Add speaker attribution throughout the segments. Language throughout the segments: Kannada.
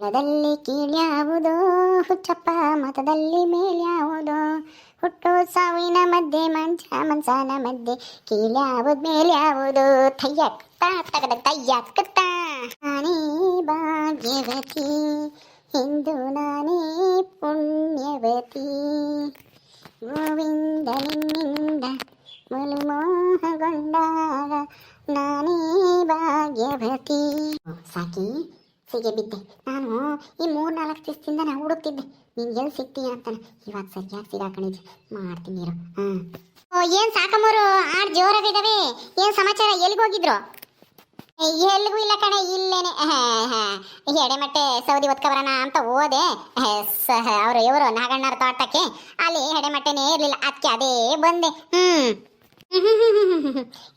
Speaker 1: ಮತದಲ್ಲಿ ಕೀಳ್ಯಾವುದೋ ಹುಚ್ಚಪ್ಪ ಮತದಲ್ಲಿ ಮೇಲ್ಯಾವುದೋ ಹುಟ್ಟು ಸಾವಿನ ಮಧ್ಯೆ ಮಂಚನ ಮಧ್ಯೆ ಕೀಳ್ಯಾವುದ್ ಮೇಲ್ಯಾವುದು ತಯ್ಯಕ್ಕ ತಗದ ತಯ್ಯಕ್ಕ ನಾನೇ ಭಾಗ್ಯವತಿ ಇಂದು ನಾನೇ ಪುಣ್ಯವತಿ ಗೋವಿಂದ ನಿನ್ನಿಂದ ಮುಳುಮೋಹಗೊಂಡಾಗ ನಾನೇ ಭಾಗ್ಯವತಿ. ಸಾಕಿ ಸಿಗೆ ಬಿದ್ದೆ ನಾನು. ಈ 3-4 ದಿವಸದಿಂದ ನಾನು ಹುಡುಕ್ತಿದ್ದೆ ನೀನು ಎಲ್ಲಿ ಸಿಗ್ತೀಯ ಅಂತಾನೆ. ಇವಾಗ ಸರಿಯಾಗಿ ಸಿಗಾಕೊಂಡಿದ್ದೆ. ಮಾಡ್ತೀನಿ ನೀರು. ಏನು ಸಾಕಮ್ಮರು ಆಡ್ ಜೋರಾಗಿದ್ದಾವೆ. ಏನು ಸಮಾಚಾರ? ಎಲ್ಲಿಗೋಗಿದ್ರು? ಎಲ್ಲಿಗೂ ಇಲ್ಲ ಕಣೆ, ಇಲ್ಲೇನೆ ಎಡೆಮಟ್ಟೆ ಸೌದಿ ಒತ್ಕಬರೋಣ ಅಂತ ಹೋದೆ. ಅವರು ಇವರು ನಾಗಣ್ಣರ ತೋಟಕ್ಕೆ. ಅಲ್ಲಿ ಎಡೆಮಟ್ಟೆನೇ ಇರಲಿಲ್ಲ, ಅದಕ್ಕೆ ಅದೇ ಬಂದೆ.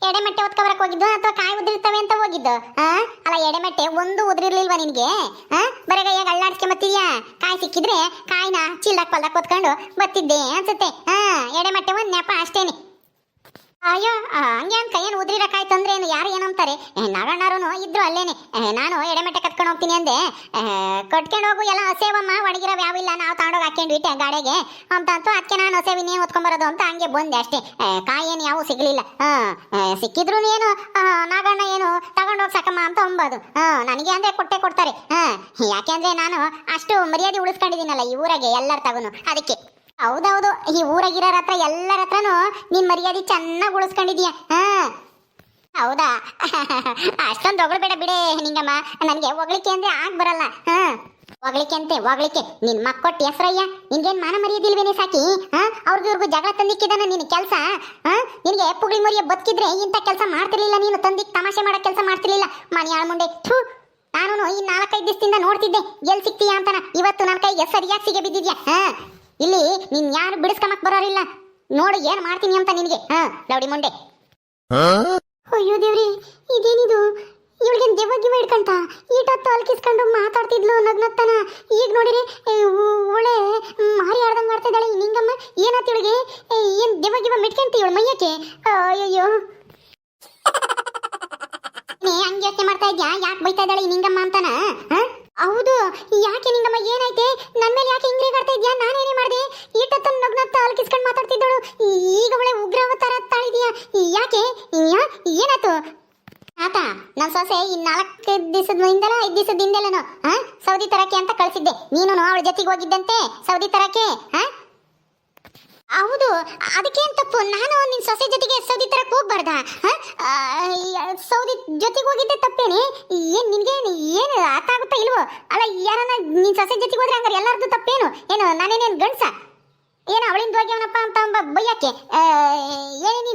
Speaker 1: ಎಡೆಮೆಟ್ಟೆ ಒತ್ಕೊಬರಕ್ ಹೋಗಿದ್ದು ಅಥವಾ ಕಾಯಿ ಉದ್ರಿರ್ತವೆ ಅಂತ ಹೋಗಿದ್ದು? ಅಲ್ಲ, ಎಡೆಮೆಟ್ಟೆ ಒಂದು ಉದ್ರಿರ್ಲಿಲ್ವಾ ನಿನ್ಗೆ? ಬರಗೈಯಾಗ ಅಳ್ಳಾಡ್ಸ್ಕೆ ಬತ್ತಿದ್ಯಾ? ಕಾಯಿ ಸಿಕ್ಕಿದ್ರೆ ಕಾಯಿನ ಚೀಲ್ದಾಕ್ ಪಲ್ದಾಕ್ ಹೊತ್ಕೊಂಡು ಬತ್ತಿದ್ದೆ ಅನ್ಸುತ್ತೆ. ಎಡೆಮೆಟ್ಟೆ ಒಂದ್ ನೆಪ ಅಷ್ಟೇನೆ. ಅಯ್ಯೋ, ಹಂಗೆ ಅಂತ ಏನು ಉದ್ರಿರಕಾಯ್ತು ಅಂದ್ರೆ ಏನು, ಯಾರು ಏನಂತಾರೆ? ನಾಗಣ್ಣರು ಇದ್ರು ಅಲ್ಲೇನೆ. ನಾನು ಎಡೆಮೆಟ್ಟೆ ಕಟ್ಕೊಂಡು ಹೋಗ್ತೀನಿ ಅಂದೆ. ಕಟ್ಕೊಂಡು ಹೋಗು, ಎಲ್ಲ ಹಸೇವಮ್ಮ, ಒಣಗಿರವ್ ಯಾವಿಲ್ಲ, ನಾವು ತಗೊಂಡೋಗಿ ಹಾಕೊಂಡು ಇಟ್ಟೆ ಗಾಡಿಗೆ ಅಂತಂತೂ ಅದಕ್ಕೆ ನಾನು ಹಸೇವಿ ನೀವು ಹೊತ್ಕೊಂಬರೋದು ಅಂತ ಹಂಗೆ ಬಂದೆ ಅಷ್ಟೇ. ಕಾಯಿ ಏನು ಯಾವ ಸಿಗ್ಲಿಲ್ಲ. ಸಿಕ್ಕಿದ್ರು ಏನು ನಾಗಣ್ಣ ಏನು ತಗೊಂಡೋಗಿ ಸಾಕಮ್ಮ ಅಂತ ಅಂಬೋದು. ನನಗೆ ಅಂದ್ರೆ ಕೊಟ್ಟೆ ಕೊಡ್ತಾರೆ. ಯಾಕೆಂದ್ರೆ ನಾನು ಅಷ್ಟು ಮರ್ಯಾದೆ ಉಳಿಸ್ಕೊಂಡಿದ್ದೀನಲ್ಲ ಈ ಊರಾಗೆ ಎಲ್ಲರ ತಗೋನು, ಅದಕ್ಕೆ. ಹೌದೌದು, ಈ ಊರಾಗಿರೋರ ಹತ್ರ ಎಲ್ಲರ ಹತ್ರನು ನೀನ್ ಮರ್ಯಾದೆ ಚೆನ್ನಾಗಿ ಉಳಿಸ್ಕೊಂಡಿದೀಯ. ಹೌದಾ? ಅಷ್ಟೊಂದು ಹೊಗಳ್ಬೇಡ ಬಿಡೆ ನಿಂಗಮ್ಮ. ನನಗೆ ಹೊಗಳಿಕೆ ಅಂದ್ರೆ ಆಗ್ ಬರಲ್ಲ. ಹೊಗಳಿಕೆ ಅಂತೆ ಹೊಗಳಿಕೆ. ನಿನ್ ಮಕ್ಕೊಟ್ಟು ಹೆಸರಯ್ಯ, ನಿನ್ಗೇನ್ ಮಾನ ಮರ್ಯಾದಿಲ್ವೇನೆ ಸಾಕಿ? ಅವ್ರಿಗೂ ಜಗಳ ತಂದಿಕ್ಕಿದಾನ ನಿನ್ ಕೆಲಸ. ನಿನ್ಗೆ ಪುಗಳಿ ಮರಿಯ ಬದುಕಿದ್ರೆ ಇಂಥ ಕೆಲಸ ಮಾಡ್ತಿರ್ಲಿಲ್ಲ ನೀನು. ತಂದಿಕ್ ತಮಾಷೆ ಮಾಡೋ ಕೆಲಸ ಮಾಡ್ತಿರ್ಲಿಲ್ಲ. ಮನೆಯಾಳ ಮುಂಡೆ. ನಾನು ಈ 4-5 ದಿವಸದಿಂದ ನೋಡ್ತಿದ್ದೆ ಎಲ್ಲಿ ಸಿಕ್ತೀಯಾ ಅಂತನ. ಇವತ್ತು ನನ್ನ ಕೈಗೆ ಸರಿಯಾಗಿ ಸಿಗೆ ಬಿದ್ದಿದ್ಯಾ. ಇಲ್ಲಿ ನೀನ್ ಯಾರು ಬಿಡಿಸ್ಕೊಂಬಕ್ ಬರೋರಿಲ್ಲ. ನೋಡು ಏನ್ ಮಾಡ್ತೀನಿ ಅಂತ ನಿನ್ಗೆ. ಲೌಡಿ ಮುಂಡೆ. ಅಯ್ಯೋ ದೇವ್ರಿ, ಇದೇನಿದು? ಇವಳಿಗೆ ದೆವ್ವ ಹಿಡ್ಕಂತ ಈಟೊತ್ತು ಅಲ್ಕಿಸ್ಕೊಂಡು ಮಾತಾಡ್ತಿದ್ಲು ನಗ್ನತ್ತನ. ಈಗ ನೋಡಿರಿ ಒಳ್ಳೆ ಮಾರಿ ಆಡ್ದಂಗೆ ಮಾಡ್ತಾ ಇದ್ದಾಳೆ ಈ ನಿಂಗಮ್ಮ. ಏನಾಯ್ತು ಇವಳಿಗೆ? ಏನ್ ದೆವ್ವ ಮೆಟ್ಕಂತ ಇವಳು ಮೈಯಕ್ಕೆ? ಅಯ್ಯೋ, ಹಂಗೆ ಯೋಚನೆ ಮಾಡ್ತಾ ಇದ್ಯಾ? ಯಾಕೆ ಬೈತಾ ಇದ್ದಾಳೆ ಈ ನಿಂಗಮ್ಮ ಅಂತಾನ? ಹೌದು, ಯಾಕೆ ನಿಂಗಮ್ಮ ಏನಾಯ್ತೆ? ನನ್ನ ಮೇಲೆ ಯಾಕೆ ಹಿಂಗ್ ರೇಗಾಡ್ತಾ ಇದ್ಯಾ? ನಾನೇನೇ ಮಾಡಿದೆ? ಈಟತ್ತ ನಗ್ನತ್ತ ಅಲ್ಕಿಸ್ಕೊಂಡು ಮಾತಾಡ್ತಿದ್ದಳು ಈಗ ಒಳ್ಳೆ ಉಗ್ರವತಾರ ತಾಳಿದ್ಯಾ? ಯಾಕೆ? ಏನಾಯ್ತು? ಆತ ನನ್ನ ಸೊಸೆ ಈ 4 ದಿವಸದಿಂದಲ 5 ದಿವಸದಿಂದಲೇನೋ ಸೌದಿ ತರಕ್ಕೆ ಅಂತ ಕಳಿಸಿದ್ದೆ. ನೀನು ಅವಳ ಜೊತೆಗೆ ಹೋಗಿದ್ದಂತೆ ಸೌದಿ ತರಕ್ಕೆ. ಹೌದು, ಅದಕ್ಕೇನು ತಪ್ಪು? ನಾನು ನಿನ್ನ ಸೊಸೆ ಜೊತೆಗೆ ಸೌದಿ ತರಕ್ಕೆ ಹೋಗ್ಬಾರ್ದ? ಸೌದಿ ಜೊತೆಗೆ ಹೋಗಿದ್ದೆ ತಪ್ಪೇನೆ? ಏನು ನಿನಗೆ ಏನು ಅರ್ಥ ಆಗುತ್ತಾ ಇಲ್ವೋ? ಅಲ್ಲ, ಯಾರನ್ನ ನಿನ್ನ ಸೊಸೆ ಜೊತೆಗೆ ಹೋದ್ರೆ ಹಂಗಾರೆ ಎಲ್ಲರದ್ದು ತಪ್ಪೇನು? ಏನು ನಾನೇನೇನು ಗಂಡ್ಸ ಏನು ಅವಳಿಂದ ಹೋಗ್ಯವನಪ್ಪ ಅಂತ ಬೈಯಕ್ಕೆ? ಏನೇ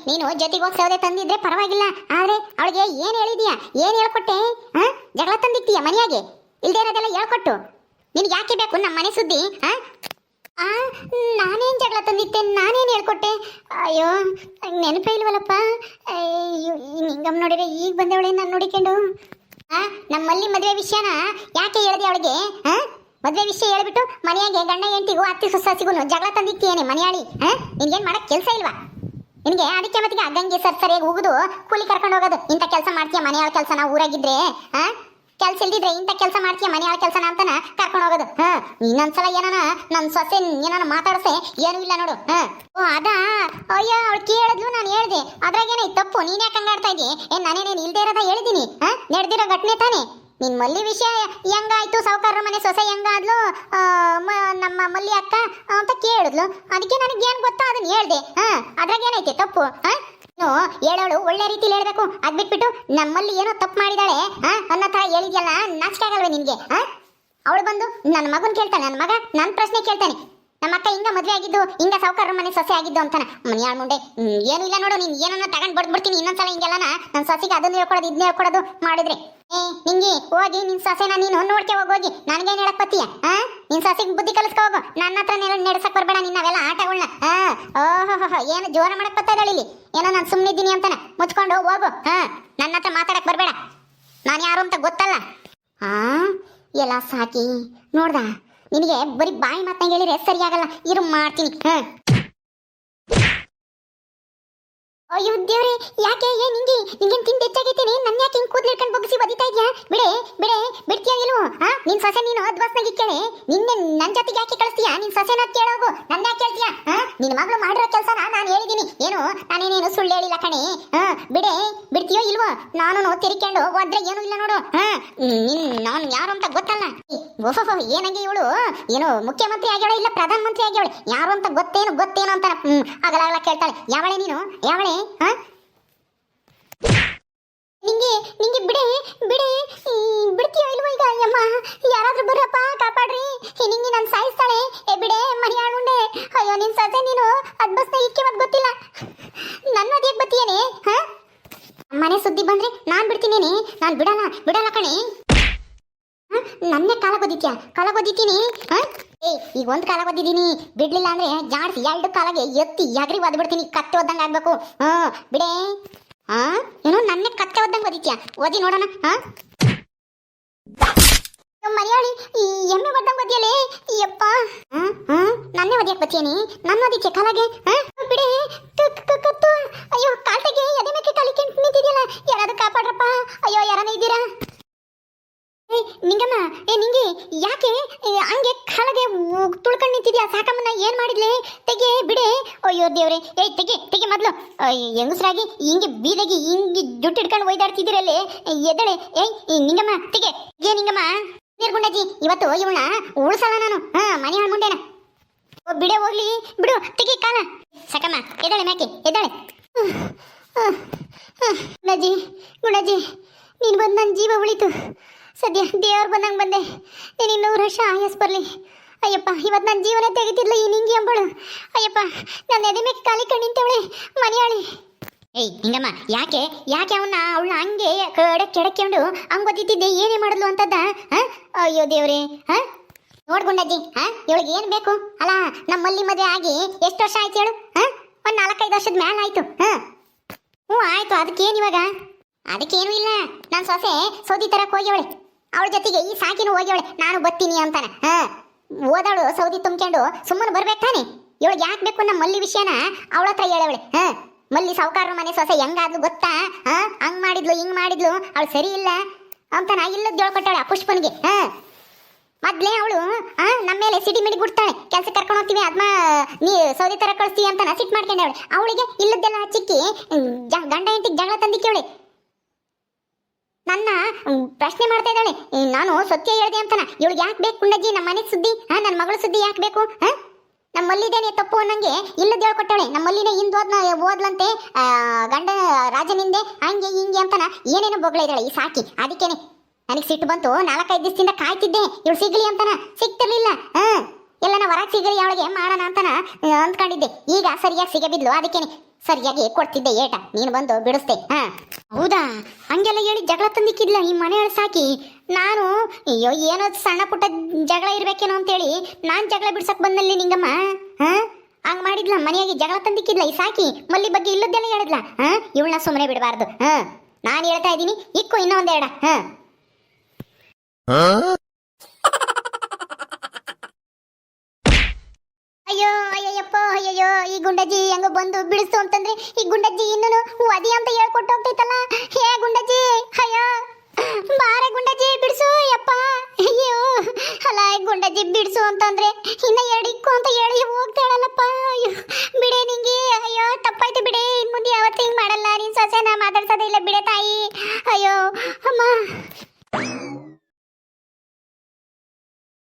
Speaker 1: ನೀನು ಜೊತೆಗೆ ಹೋಗಿ ಸೌದೆ ತಂದಿದ್ರೆ ಪರವಾಗಿಲ್ಲ. ಆದ್ರೆ ಅವಳಿಗೆ ಏನು ಹೇಳಿದೀಯಾ? ಏನು ಹೇಳ್ಕೊಟ್ಟೆ? ಜಗಳ ತಂದಿತ್ತೀಯ ಮನೆಯಾಗೆ? ಇಲ್ದೇ ಇರೋದೆಲ್ಲ ಹೇಳ್ಕೊಟ್ಟು ನಿನ್ಗೆ ಯಾಕೆ ಬೇಕು ನಮ್ಮ ಮನೆ ಸುದ್ದಿ? ನಾನೇನು ಜಗಳ ತಂದಿತ್ತೆ? ನಾನೇನು ಹೇಳ್ಕೊಟ್ಟೆ? ಅಯ್ಯೋ, ನೆನಪೇ ಇಲ್ವಲ್ಲಪ್ಪ. ನಿಂಗಮ್ಮ ನೋಡಿದ್ರೆ ಈಗ ಬಂದವಳೆ ನಾನು ನೋಡಿಕೊಂಡು. ನಮ್ಮಲ್ಲಿ ಮದುವೆ ವಿಷಯನ ಯಾಕೆ ಹೇಳಿದೆ ಅವಳಿಗೆ? ಮದುವೆ ವಿಷಯ ಹೇಳ್ಬಿಟ್ಟು ಮನೆಯಾಗೆ ಗಂಡ ಹೆಂಡತಿಗೂ ಅತ್ತಿ ಸೊಸೆಗೂ ಜಗಳ ತಂದಿತ್ತೇನೆ ಮನೆಯಾಳಿ? ನಿನ್ಗೇನು ಮಾಡಕ್ಕೆ ಕೆಲಸ ಇಲ್ವಾ ನಿನಗೆ? ಅದಕ್ಕೆ ಮತ್ತಿಗೆ ಅಗ್ಗಂಗೆ ಸರಿಯಾಗಿ ಹೋಗುದು, ಕೂಲಿ ಕರ್ಕೊಂಡು ಹೋಗೋದು. ಇಂಥ ಕೆಲಸ ಮಾಡ್ತೀಯ ಮನೆಯಾಳ ಕೆಲಸನ? ಊರಾಗಿದ್ರೆ ಕೆಲಸ ಇಲ್ದಿದ್ರೆ ಇಂಥ ಕೆಲಸ ಮಾಡ್ತೀಯ ಮನೆಯಾಳ ಕೆಲಸನ ಅಂತಾನ ಕರ್ಕೊಂಡು ಹೋಗೋದು. ಇನ್ನೊಂದ್ಸಲ ಏನಾನ ನನ್ನ ಸೊಸೆ ಏನಾನ ಮಾತಾಡ್ಸೆ ಏನೂ ಇಲ್ಲ ನೋಡು. ಓ ಅದಾ? ಅಯ್ಯೋ, ಅವಳು ಕೇಳಿದ್ಲು, ನಾನು ಹೇಳ್ದೆ. ಅದ್ರಾಗೇನೆ ತಪ್ಪು? ನೀನ್ ಯಾಕೆ ಹಂಗಾಡ್ತಾ ಇದ್ದಿ? ನಾನೇನೇನು ಇಲ್ದೇ ಇರೋದ ಹೇಳಿದ್ದೀನಿ? ನಡೆದಿರೋ ಘಟನೆ ತಾನೆ. ನಿನ್ ಮಲ್ಲಿ ವಿಷಯ ಹೆಂಗಾಯ್ತು? ಸಾವುಕಾರರ ಮನೆ ಸೊಸೆ ಹೆಂಗಾದ್ಲು ನಮ್ಮ ಮಲ್ಲಿ ಅಕ್ಕ ಅಂತ ಕೇಳಿದ್ಲು. ಅದಕ್ಕೆ ನನಗೆ ಏನ್ ಗೊತ್ತಾ ಅದನ್ನ ಹೇಳ್ದೆ. ಅದ್ರಾಗೇನೈತೆ ತಪ್ಪು? ಹೇಳೋಳು ಒಳ್ಳೆ ರೀತಿಲಿ ಹೇಳ್ಬೇಕು. ಅದ್ ಬಿಟ್ಬಿಟ್ಟು ನಮ್ಮಲ್ಲಿ ಏನೋ ತಪ್ಪು ಮಾಡಿದಾಳೆ ಅನ್ನೋ ತರ ಹೇಳಿದ್ಯಲ್ಲ, ನಾಚಿಕೆ ಆಗಲ್ವೇ ನಿನ್ಗೆ? ಅವಳು ಬಂದು ನನ್ನ ಮಗನ್ ಕೇಳ್ತಾನೆ, ನನ್ನ ಮಗ ನನ್ನ ಪ್ರಶ್ನೆ ಕೇಳ್ತಾನೆ, ನಮ್ಮ ಅಕ್ಕ ಹಿಂಗ ಮದ್ವೆ ಆಗಿದ್ದು, ಹಿಂಗ ಸಾವುಕಾರರ ಮನೆ ಸೊಸೆ ಆಗಿದ್ದು ಅಂತಾನ. ಮನೆಯಾಳ ಮುಂಡೆ. ಏನು ಇಲ್ಲ ನೋಡು, ನೀನ್ ಏನನ್ನ ತಗೊಂಡ್ ಬಡ್ಬಿಡ್ತೀನಿ ಇನ್ನೊಂದ್ಸಲ ಹಿಂಗೆಲ್ಲನ ನನ್ನ ಸೊಸೆಗೆ ಅದನ್ನ ಹೇಳ್ಕೊಡೋದು ಇದನ್ನ ಹೇಳ್ಕೊಡೋದು ಮಾಡಿದ್ರೆ. ನಿಂಗೆ ಹೋಗಿ ನಿನ್ ಸೊಸೆನ ನೀನು ನೋಡ್ಕೆ ಹೋಗಿ ನನಗೇನು ಹೇಳಕ್ ಬತ್ತೀಯ? ನಿನ್ ಸೊಸೆಗೆ ಬುದ್ಧಿ ಕಲಿಸ್ಕೊ ಹೋಗು. ನನ್ನ ಹತ್ರ ನಡೆಸಕ್ ಬರ್ಬೇಡ ನಿನ್ನವೆಲ್ಲ ಆಟಗಳನ್ನ. ಓಹೋ, ಏನು ಜೋರ ಮಾಡಕ್ ಬತ್ತಾ ಇಲ್ಲಿ? ಏನೋ ನಾನು ಸುಮ್ಮನಿದ್ದೀನಿ ಅಂತಾನ ಮುಚ್ಕೊಂಡು ಹೋಗು. ನನ್ನ ಹತ್ರ ಮಾತಾಡಕ್ ಬರ್ಬೇಡ. ನಾನು ಯಾರು ಅಂತ ಗೊತ್ತಲ್ಲ. ಎಲ್ಲ ಸಾಕಿ ನೋಡ್ದ? ನಿನಗೆ ಬರೀ ಬಾಯಿ ಮಾತಂಗೆ ಹೇಳಿದ್ರೆ ಸರಿಯಾಗಲ್ಲ. ಇರು ಮಾಡ್ತೀನಿ. ಅಯ್ಯೋ ದೇವ್ರೆ, ಯಾಕೆ ನಿಂಗೆ ನಿಂಗೇನ್ ತಿಂದು ಹೆಚ್ಚಾಗೈತೇನೆ? ನನ್ನ ಯಾಕೆ ಹಿಂಗ್ ಕೂದಲು ಹಿಡ್ಕೊಂಡು ಬಗ್ಗಿಸಿ ಬದಿತಾ ಇದ್ಯಾ? ಬಿಡ್ತೀಯ ಇಲ್ವೋ? ನಿನ್ ಸೊಸೆ ನೀನು ಅದ್ವಾಸ್ನಾಗಿ ಕೇಳೆ. ನಿನ್ನೆ ನನ್ನ ಜೊತೆಗೆ ಯಾಕೆ ಕಳಿಸ್ತೀಯಾ? ನಿನ್ ಸೊಸೆನ ಕೇಳೋಗು, ನನ್ನ ಯಾಕೆ ಕೇಳ್ತೀಯಾ? ನಿನ್ ಮಗಳು ಮಾಡಿರೋ ಕೆಲಸನ ನಾನು ಹೇಳಿದೀನಿ. ಏನು ನಾನೇನೇನು ಸುಳ್ಳು ಹೇಳಿಲ್ಲ ಕಣೆ. ಬಿಡ್ತೀಯೋ ಇಲ್ವೋ? ನಾನು ತೆರಿಕೊಂಡು ಹೋದ್ರೆ ಏನೂ ಇಲ್ಲ ನೋಡು. ನಾನು ಯಾರು ಅಂತ ಗೊತ್ತಲ್ಲ. ಓಹೋ, ಏನಂಗೆ ಇವಳು ಏನು ಮುಖ್ಯಮಂತ್ರಿ ಆಗ್ಯಾಳ ಇಲ್ಲ ಪ್ರಧಾನ ಮಂತ್ರಿ ಆಗ್ಯಾವಳೆ? ಯಾರು ಅಂತ ಗೊತ್ತೇನು ಅಂತ ಆಗಲ್ಲ ಕೇಳ್ತಾಳೆ. ಯಾವಳೆ ನೀನು? ಯಾವಳೆ? ನಿಂಗೆ ಬಿಡ್ತೀಯೋ ಇಲ್ವೋ ಈಗ? ಅಯ್ಯಮ್ಮ, ಯಾರಾದ್ರೂ ಬರ್ರಪ್ಪ, ಕಾಪಾಡ್ರಿ, ನಿಂಗೆ ನಾನು ಸಾಯಿಸ್ತಾಳೆ. ಬಿಡೆ ಮನಿ ಆಳ್ಮುಂಡೆ. ಅಯ್ಯೋ, ನಿನ್ ಸೊಸೆ ನೀನು ಅದ್ ಬಸ್ನ ಇಕ್ಕೆ ಮತ್ ಗೊತ್ತಿಲ್ಲ. ನನ್ನ ಅದೇಕ್ ಬತ್ತೀಯೇನೆ? ಮನೆ ಸುದ್ದಿ ಬಂದ್ರೆ ನಾನ್ ಬಿಡ್ತೀನೇನೆ? ನಾನ್ ಬಿಡಲ್ಲ ಕಣೆ. ನನ್ನೇ ಕಾಲಗೊದ್ದಿತೀನಿ. ಈಗ ಒಂದ್ ಕಾಲಗೊದ್ದಿದ್ದೀನಿ, ಬಿಡ್ಲಿಲ್ಲ ಅಂದ್ರೆ ಜಾಡ್ಸಿ 2 ಕಾಲಗೆ ಎತ್ತಿ ಎಗ್ರಿ ಒದ್ಬಿಡ್ತೀನಿ. ಕತ್ತೆ ಒದ್ದಂಗ ಆಗ್ಬೇಕು. ಬಿಡೆ. ಏನೋ ನನ್ನೇ ಕತ್ತೆ ಒದ್ದಂಗ ಒದಿತ್ಯಾ? ಓದಿ ನೋಡೋಣ. ಮರಿಯಾಳಿ, ಈ ಎಮ್ಮೆ ಒದ್ದಂಗ ಒದಿಯಲೇ ಯಪ್ಪ. ನನ್ನೇ ಒದಿಯಕ್ ಬತ್ತೀಯನಿ? ನನ್ನ ಒದಿಕೆ ಕಾಲಗೆ? ಬಿಡೆ ಕತ್ತು. ಅಯ್ಯೋ, ಕಾಲ್ತೆಗೆ ಎದೆ ಮೇಕೆ ಕಾಲಿಕೆಂಟ್ ನಿಂತಿದ್ಯಲ್ಲ, ಯಾರಾದ್ರೂ ಕಾಪಾಡ್ರಪ್ಪ. ಅಯ್ಯೋ, ಯಾರನ್ನ ಇದ್ದೀರಾ? ನಿಂಗಮ್ಮ, ನಿಂಗೆ ಯಾಕೆ ಹಂಗೆ ಕಾಲಗೆ ತುಳ್ಕೊಂಡು ನಿಂತಿದ್ಯಾ? ಸಾಕಮ್ಮನ ಏನ್ ಮಾಡಿದ್ಲೆ? ತೆಗೆ, ಬಿಡೆ. ಅಯ್ಯೋ ದೇವ್ರೆ, ತೆಗೆ ಮೊದ್ಲು. ಹೆಂಗಸ್ರಾಗಿ ಹಿಂಗೆ ಬೀದಿಗೆ ಹಿಂಗೆ ಜುಟ್ಟು ಹಿಡ್ಕೊಂಡು ಒಯ್ದಾಡ್ತಿದ್ದೀರಲ್ಲೇ. ಎದಳೆ. ನಿಂಗಮ್ಮ, ತೆಗೆ ನಿಂಗಮ್ಮ. ನೀರ್ಗುಂಡಜ್ಜಿ, ಇವತ್ತು ಇವಳನ್ನ ಉಳಿಸಲ್ಲ ನಾನು. ಮನೆ ಹಾಳ್ಮುಂಡೆನ. ಬಿಡೆ ಹೋಗ್ಲಿ, ಬಿಡು. ತೆಗೆ ಕಾಲ. ಸಾಕಮ್ಮ, ಎದಳೆ ಮ್ಯಾಕೆ, ಎದಳೆ. ಗುಣಜ್ಜಿ, ನೀನು ಬಂದು ನನ್ನ ಜೀವ ಉಳಿತು. ಸದ್ಯ ದೇವ್ರು ಬಂದಂಗೆ ಬಂದೆ. ನೀನು 100 ವರ್ಷ ಆಯಸ್ ಬರಲಿ. ಅಯ್ಯಪ್ಪ, ಇವತ್ತು ನನ್ನ ಜೀವನ ತೆಗಿತಿರ್ಲ ಈ ನಿಂಗಿ ಅಂಬಳು. ಅಯ್ಯಪ್ಪ, ನನ್ನ ಎದೆ ಮೇಲೆ ಕಾಲಿ ಕಣ್ಣಿಂತವಳೆ ಮನೆಯಾಳಿ. ಹಿಂಗಮ್ಮ, ಯಾಕೆ ಅವಳನ್ನ ಹಂಗೆ ಕೆಡಕೊಂಡು ಹಂಗೆ ಗೊತ್ತಿದ್ದೆ? ಏನೇ ಮಾಡಿದ್ಲು ಅಂತದ್ದ? ಅಯ್ಯೋ ದೇವ್ರೆ. ನೋಡ್ಗುಂಡಜ್ಜಿ, ಇವಳಿಗೆ ಏನು ಬೇಕು? ಅಲ್ಲ, ನಮ್ಮಲ್ಲಿ ಮದುವೆ ಆಗಿ ಎಷ್ಟು ವರ್ಷ ಆಯ್ತು ಹೇಳು? ಒಂದು 4-5 ವರ್ಷದ ಮೇಲೆ ಆಯ್ತು. ಆಯ್ತು. ಅದಕ್ಕೇನು ಇವಾಗ? ಅದಕ್ಕೇನು ಇಲ್ಲ. ನನ್ನ ಸೊಸೆ ಸೌದಿ ತರಕ್ಕೆ ಹೋಗ್ಯವಳೆ. ಅವಳ ಜೊತೆಗೆ ಈ ಸಾಕಿನೂ ಹೋಗ್ಯವಳೆ. ನಾನು ಬರ್ತೀನಿ ಅಂತಾನೆ. ಓದವಳು ಸೌದಿ ತುಂಬ್ಕೊಂಡು ಸುಮ್ಮನೆ ಬರ್ಬೇಕು ತಾನೆ. ಇವಳಿಗೆ ಯಾಕೆ ಬೇಕು ನಮ್ಮ ಮಲ್ಲಿ ವಿಷಯನ ಅವಳ ಹತ್ರ ಹೇಳವಳೆ. ಮಲ್ಲಿ ಸಾವುಕಾರ ಮನೆ ಸೊಸೆ ಹೆಂಗಾದ್ಲು ಗೊತ್ತಾ? ಹಂಗ್ ಮಾಡಿದ್ಲು, ಹಿಂಗ್ ಮಾಡಿದ್ಲು, ಅವಳು ಸರಿ ಇಲ್ಲ ಅಂತಾನ ಇಲ್ಲದ್ ಹೇಳ್ಕೊಟ್ಟಾಳೆ ಆ ಪುಷ್ಪನಿಗೆ. ಮೊದ್ಲೇ ಅವಳು ನಮ್ಮ ಮೇಲೆ ಸಿಡಿ ಮಿಡಿ ಬಿಡ್ತಾಳೆ. ಕೆಲ್ಸ ಕರ್ಕೊಂಡು ಹೋಗ್ತೀವಿ, ಅದ್ಮ ನೀ ಸೌದಿ ತರ ಕಳಿಸ್ತೀವಿ ಅಂತಾನ ಸಿಟ್ಟು ಮಾಡ್ಕೊಂಡವಳೆ. ಅವಳಿಗೆ ಇಲ್ಲದ್ದೆಲ್ಲ ಹಚ್ಚಿಕ್ಕಿ ಗಂಡ ಹೆಂಡತಿಗೆ ಜಗಳ ತಂದಿಕ್ಕವಳೆ. ನನ್ನ ಪ್ರಶ್ನೆ ಮಾಡ್ತಾ ಇದ್ದಾಳೆ. ನಾನು ಸತ್ಯ ಹೇಳಿದೆ ಅಂತಾನ. ಇವಳಿಗೆ ಯಾಕೆ ಬೇಕು ಗುಂಡಜ್ಜಿ ನಮ್ಮ ಮನೆ ಸುದ್ದಿ? ನನ್ನ ಮಗಳ ಸುದ್ದಿ ಯಾಕೆ ಬೇಕು? ನಮ್ಮ ಮಲ್ಲಿದೇನೆ ತಪ್ಪು ಅನ್ನಂಗೆ ಇಲ್ಲದ ಹೇಳ್ಕೊಟ್ಟಾಳೆ. ನಮ್ಮ ಮಲ್ಲಿನೇ ಓದ್ಲಂತೆ ಗಂಡ ರಾಜನಿಂದೆ ಹಂಗೆ ಹಿಂಗೆ ಅಂತಾನ ಏನೇನೋ ಬೊಗಳ ಇದ್ದಾಳೆ ಈ ಸಾಕಿ. ಅದಕ್ಕೇನೆ ನನಗೆ ಸಿಟ್ಟು ಬಂತು. 4-5 ದಿವಸದಿಂದ ಕಾಯ್ತಿದ್ದೆ ಇವಳು ಸಿಗ್ಲಿ ಅಂತಾನ. ಸಿಗ್ತಿರ್ಲಿಲ್ಲ. ಎಲ್ಲನ ಹೊರಗೆ ಸಿಗಲಿ ಅವಳಿಗೆ ಮಾಡೋಣ ಅಂತಾನ ಅಂದ್ಕೊಂಡಿದ್ದೆ. ಈಗ ಸರಿಯಾಗಿ ಸಿಗಬಿದ್ಲು. ಅದಕ್ಕೇನೆ ಸರಿಯಾಗಿ ಕೊಡ್ತಿದ್ದೆ ಏಟ. ನೀನು ಬಂದು ಬಿಡಿಸ್ದೆ. ಹೌದಾ? ಹಂಗೆಲ್ಲ ಹೇಳಿ ಜಗಳ ತಂದಿಕ್ಕಿದ್ಲ ಈ ಮನೆಯೊಳಗೆ ಸಾಕಿ. ನಾನು ಅಯ್ಯೋ ಏನೋ ಸಣ್ಣ ಪುಟ್ಟ ಜಗಳ ಇರ್ಬೇಕೇನೋ ಅಂತೇಳಿ ನಾನು ಜಗಳ ಬಿಡ್ಸಕ್ ಬಂದಲ್ಲಿ ನಿಂಗಮ್ಮ. ಹಂಗ್ ಮಾಡಿದ್ಲ, ಮನೆಯಾಗಿ ಜಗಳ ತಂದಿಕ್ಕಿದ್ಲ ಈ ಸಾಕಿ. ಮಲ್ಲಿ ಬಗ್ಗೆ ಇಲ್ಲದ್ದೆಲ್ಲ ಹೇಳಿದ್ಲ. ಇವಳನ್ನ ಸುಮ್ಮನೆ ಬಿಡಬಾರ್ದು. ನಾನು ಹೇಳ್ತಾ ಇದ್ದೀನಿ, ಇಕ್ಕು ಇನ್ನೊಂದ್ ಎರಡ. ಅಯ್ಯೋ, ಈ ಗುಂಡಜ್ಜಿ ಹೆಂಗ ಬಂದು ಬಿಡಿಸ್ತು ಅಂತಂದ್ರೆ ಈ ಗುಂಡಜ್ಜಿ ಇನ್ನೂ ಅದಿ ಅಂತ ಹೇಳ್ಕೊಟ್ಟು ಹೋಗ್ತೈತಲ್ಲ. ಹೇ ಗುಂಡಜ್ಜಿ, ಅಯ್ಯೋ ಬಾರೆ ಗುಂಡಜ್ಜಿ ಬಿಡಿಸು ಯಪ್ಪ. ಅಯ್ಯೋ ಅಲ್ಲ, ಗುಂಡಜ್ಜಿ ಬಿಡಿಸು ಅಂತಂದ್ರೆ ಇನ್ನ 2 ಇಕ್ಕು ಅಂತ ಹೇಳಿ ಹೋಗ್ತಾಳಲ್ಲಪ್ಪ. ಅಯ್ಯೋ